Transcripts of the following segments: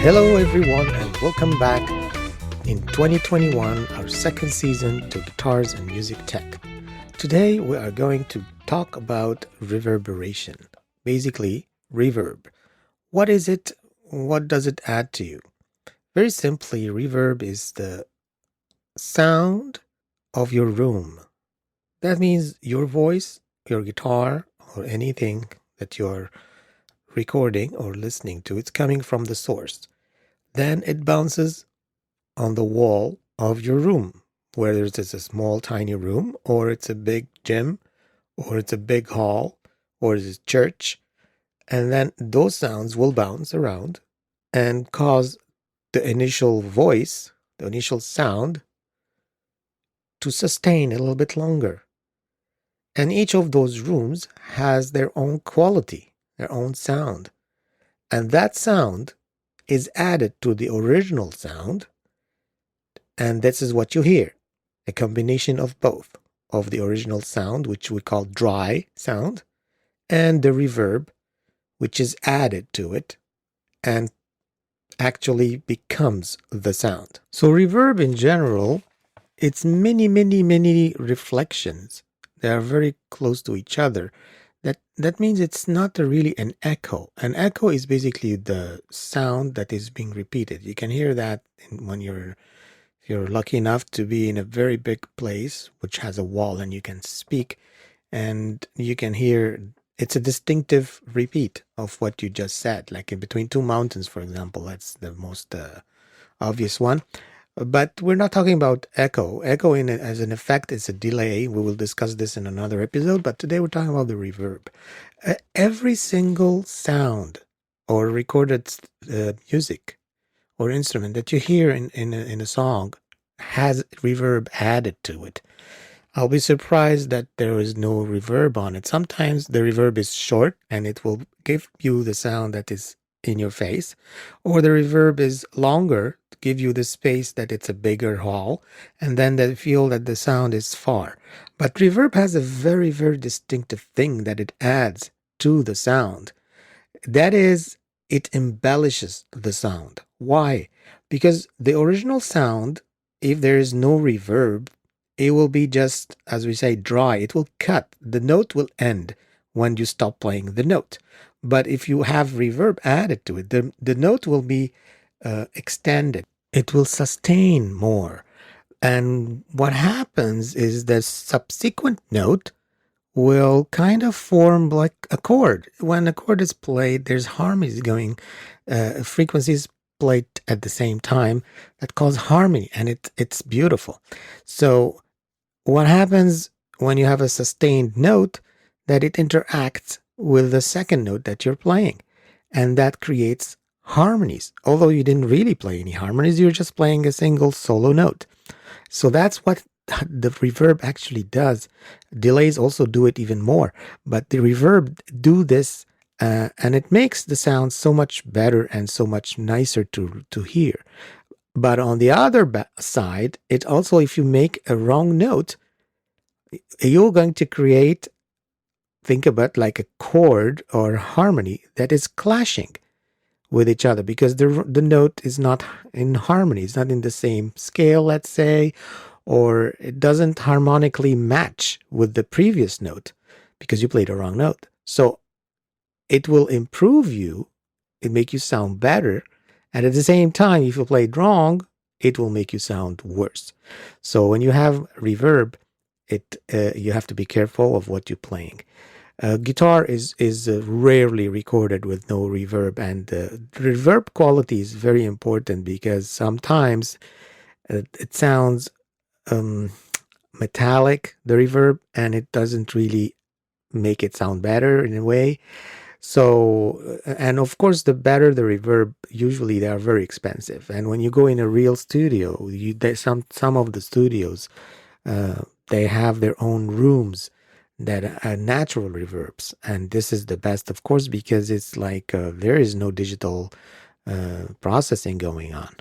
Hello everyone and welcome back in 2021, our second season to Guitars and Music Tech. Today we are going to talk about reverberation, basically reverb. What is it? What does it add to you? Very simply, reverb is the sound of your room. That means your voice, your guitar, or anything that you're recording or listening to, it's coming from the source. Then it bounces on the wall of your room, whether it's a small tiny room or it's a big gym or it's a big hall or it's a church. And then those sounds will bounce around and cause the initial voice, the initial sound, to sustain a little bit longer. And each of those rooms has their own quality, their own sound. And that sound is added to the original sound, and this is what you hear, a combination of both, of the original sound, which we call dry sound, and the reverb, which is added to it and actually becomes the sound. So reverb in general, it's many reflections. They are very close to each other. That means it's not really an echo. An echo is basically the sound that is being repeated. You can hear that when you're lucky enough to be in a very big place which has a wall and you can speak and you can hear it's a distinctive repeat of what you just said, like in between two mountains, for example. That's the most obvious one. But we're not talking about echo. Echo as an effect is a delay. We will discuss this in another episode, but today we're talking about the reverb. Every single sound or recorded music or instrument that you hear in a song has reverb added to it. I'll be surprised that there is no reverb on it. Sometimes the reverb is short and it will give you the sound that is in your face, or the reverb is longer to give you the space that it's a bigger hall, and then they feel that the sound is far. But reverb has a very distinctive thing that it adds to the sound. That is, it embellishes the sound. Why? Because the original sound, if there is no reverb, it will be just, as we say, dry. It will cut. The note will end when you stop playing the note. But if you have reverb added to it, the note will be extended. It will sustain more. And what happens is the subsequent note will kind of form like a chord. When a chord is played, there's harmonies going, frequencies played at the same time that cause harmony, and it's beautiful. So what happens when you have a sustained note, that it interacts with the second note that you're playing, and that creates harmonies. Although you didn't really play any harmonies, you're just playing a single solo note. So that's what the reverb actually does. Delays also do it even more, but the reverb do this, and it makes the sound so much better and so much nicer to hear. But on the other side, it also, if you make a wrong note, you're going to create, think about like a chord or harmony that is clashing with each other, because the note is not in harmony. It's not in the same scale, let's say, or it doesn't harmonically match with the previous note because you played a wrong note. So it will improve you, it make you sound better, and at the same time, if you played wrong, it will make you sound worse. So when you have reverb, you have to be careful of what you're playing. Guitar is rarely recorded with no reverb, and the reverb quality is very important because sometimes it sounds metallic, the reverb, and it doesn't really make it sound better in a way. So, and of course, the better the reverb, usually they are very expensive. And when you go in a real studio, some of the studios, they have their own rooms that are natural reverbs, and this is the best, of course, because it's like there is no digital processing going on.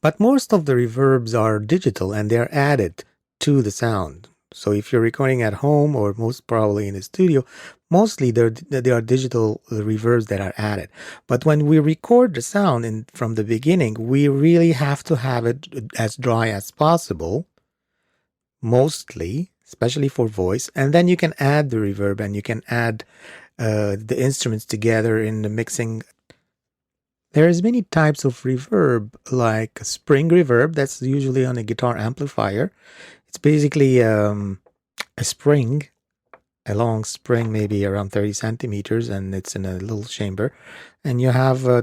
But most of the reverbs are digital and they're added to the sound. So if you're recording at home or most probably in a studio, mostly there are digital reverbs that are added. But when we record the sound from the beginning, we really have to have it as dry as possible, mostly, especially for voice. And then you can add the reverb and you can add the instruments together in the mixing. There's many types of reverb, like spring reverb, that's usually on a guitar amplifier. It's basically a spring, a long spring, maybe around 30 centimeters, and it's in a little chamber. And you have a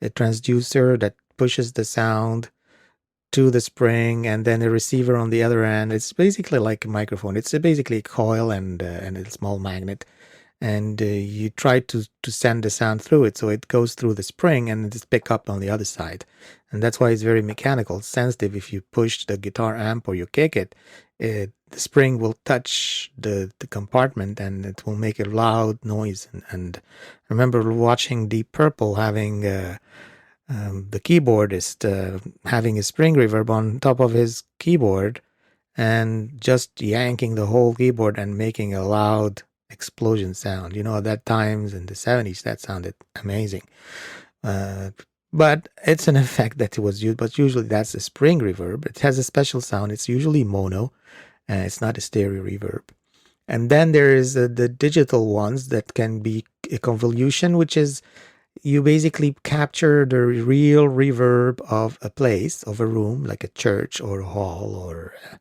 transducer that pushes the sound to the spring, and then a receiver on the other end. It's basically like a microphone. It's basically a coil and a small magnet. And you try to send the sound through it, so it goes through the spring and it's picked up on the other side. And that's why it's very mechanical, sensitive. If you push the guitar amp or you kick it, the spring will touch the compartment and it will make a loud noise. And I remember watching Deep Purple having the keyboardist having a spring reverb on top of his keyboard and just yanking the whole keyboard and making a loud explosion sound. At that times in the 70s, that sounded amazing. But it's an effect that was used, but usually that's a spring reverb. It has a special sound. It's usually mono, and it's not a stereo reverb. And then there is the digital ones that can be a convolution, which is you basically capture the real reverb of a place, of a room, like a church or a hall or a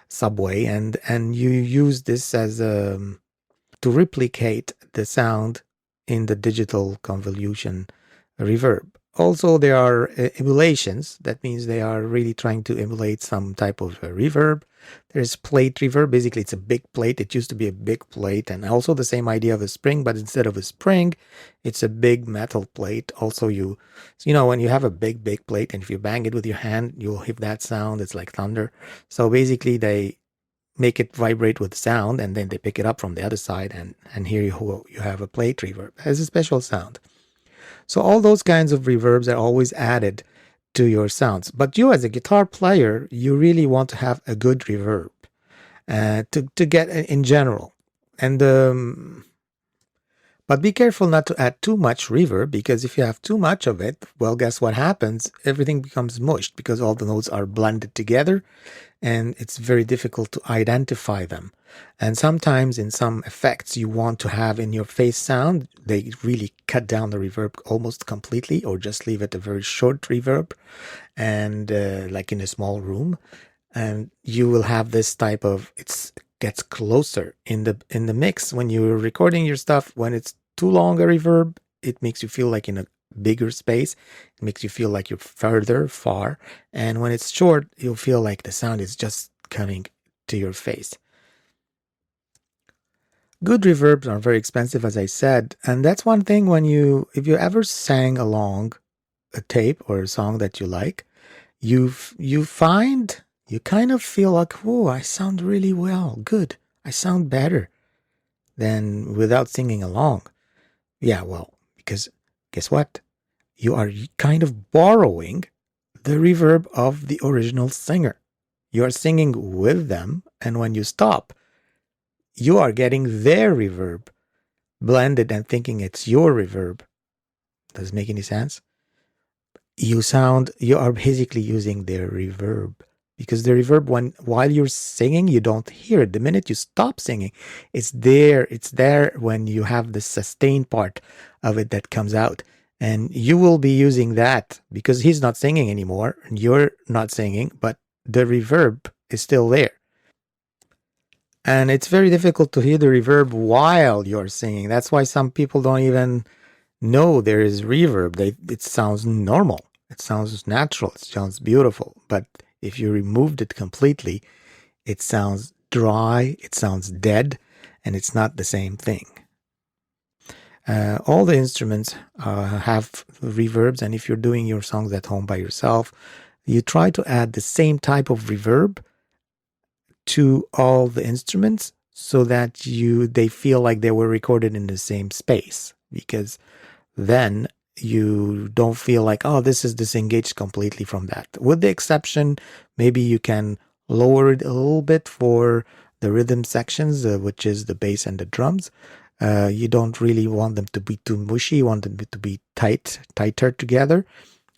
subway, and you use this as to replicate the sound in the digital convolution reverb. Also, there are emulations. That means they are really trying to emulate some type of reverb. There's plate reverb. Basically, it's a big plate. It used to be a big plate, and also the same idea of a spring, but instead of a spring, it's a big metal plate. Also, when you have a big plate, and if you bang it with your hand, you'll hear that sound. It's like thunder. So basically, they make it vibrate with sound, and then they pick it up from the other side, and here you have a plate reverb. It has a special sound. So all those kinds of reverbs are always added to your sounds. But you as a guitar player, you really want to have a good reverb to get in general. And but be careful not to add too much reverb, because if you have too much of it, well, guess what happens? Everything becomes mushed because all the notes are blended together and it's very difficult to identify them. And sometimes in some effects you want to have in your face sound, they really cut down the reverb almost completely or just leave it a very short reverb, and like in a small room. And you will have this type of, it gets closer in the mix. When you're recording your stuff, when it's too long a reverb, it makes you feel like in a bigger space. It makes you feel like you're far. And when it's short, you'll feel like the sound is just coming to your face. Good reverbs are very expensive, as I said. And that's one thing if you ever sang along a tape or a song that you like, you find you kind of feel like, whoa, I sound really well, good. I sound better than without singing along. Yeah, well, because guess what? You are kind of borrowing the reverb of the original singer. You are singing with them, and when you stop, you are getting their reverb blended and thinking it's your reverb. Does it make any sense? You are basically using their reverb. Because the reverb, while you're singing, you don't hear it. The minute you stop singing, it's there. It's there when you have the sustained part of it that comes out. And you will be using that because he's not singing anymore and you're not singing, but the reverb is still there. And it's very difficult to hear the reverb while you're singing. That's why some people don't even know there is reverb. It sounds normal. It sounds natural. It sounds beautiful. But If you removed it completely, it sounds dry, it sounds dead, and it's not the same thing. All the instruments have reverbs, and if you're doing your songs at home by yourself, you try to add the same type of reverb to all the instruments so that they feel like they were recorded in the same space, because then you don't feel like, oh, this is disengaged completely from that. With the exception, maybe you can lower it a little bit for the rhythm sections, which is the bass and the drums. You don't really want them to be too mushy. You want them to be tighter together.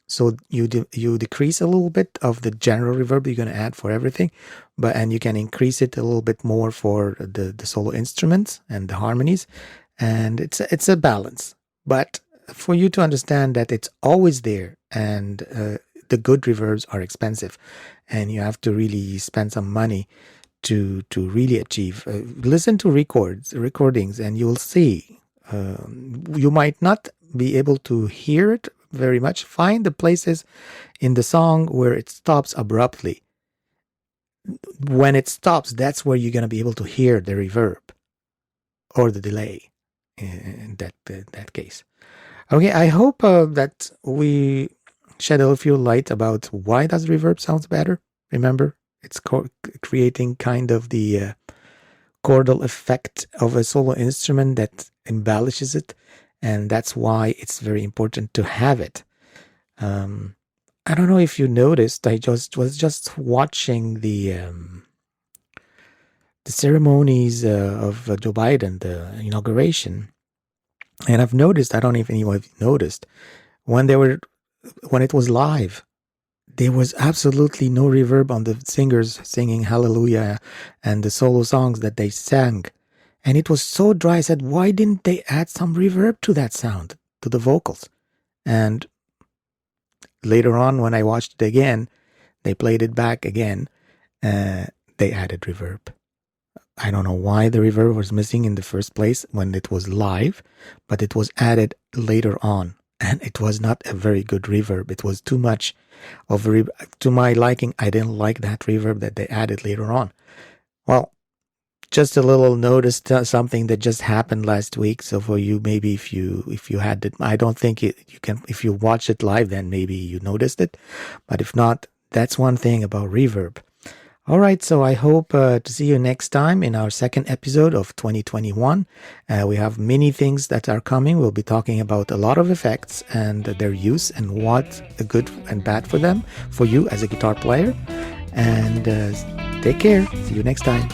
So you decrease a little bit of the general reverb you're going to add for everything, and you can increase it a little bit more for the solo instruments and the harmonies, and it's a balance. But for you to understand that it's always there, and the good reverbs are expensive, and you have to really spend some money to really achieve. Listen to recordings, and you'll see. You might not be able to hear it very much. Find the places in the song where it stops abruptly. When it stops, that's where you're going to be able to hear the reverb or the delay in that case. Okay, I hope that we shed a few light about why does reverb sounds better. Remember, it's creating kind of the chordal effect of a solo instrument that embellishes it, and that's why it's very important to have it. I don't know if you noticed, I was just watching the ceremonies of Joe Biden, the inauguration, and I've noticed, I don't know if anyone noticed, when it was live, there was absolutely no reverb on the singers singing Hallelujah and the solo songs that they sang. And it was so dry. I said, why didn't they add some reverb to that sound, to the vocals? And later on, when I watched it again, they played it back again. They added reverb. I don't know why the reverb was missing in the first place when it was live, but it was added later on. And it was not a very good reverb. It was too much of to my liking. I didn't like that reverb that they added later on. Well, just a little notice, something that just happened last week. So for you, maybe if you had it, I don't think you can. If you watch it live, then maybe you noticed it. But if not, that's one thing about reverb. All right, so I hope to see you next time in our second episode of 2021. We have many things that are coming. We'll be talking about a lot of effects and their use and what's good and bad for them, for you as a guitar player. And take care. See you next time.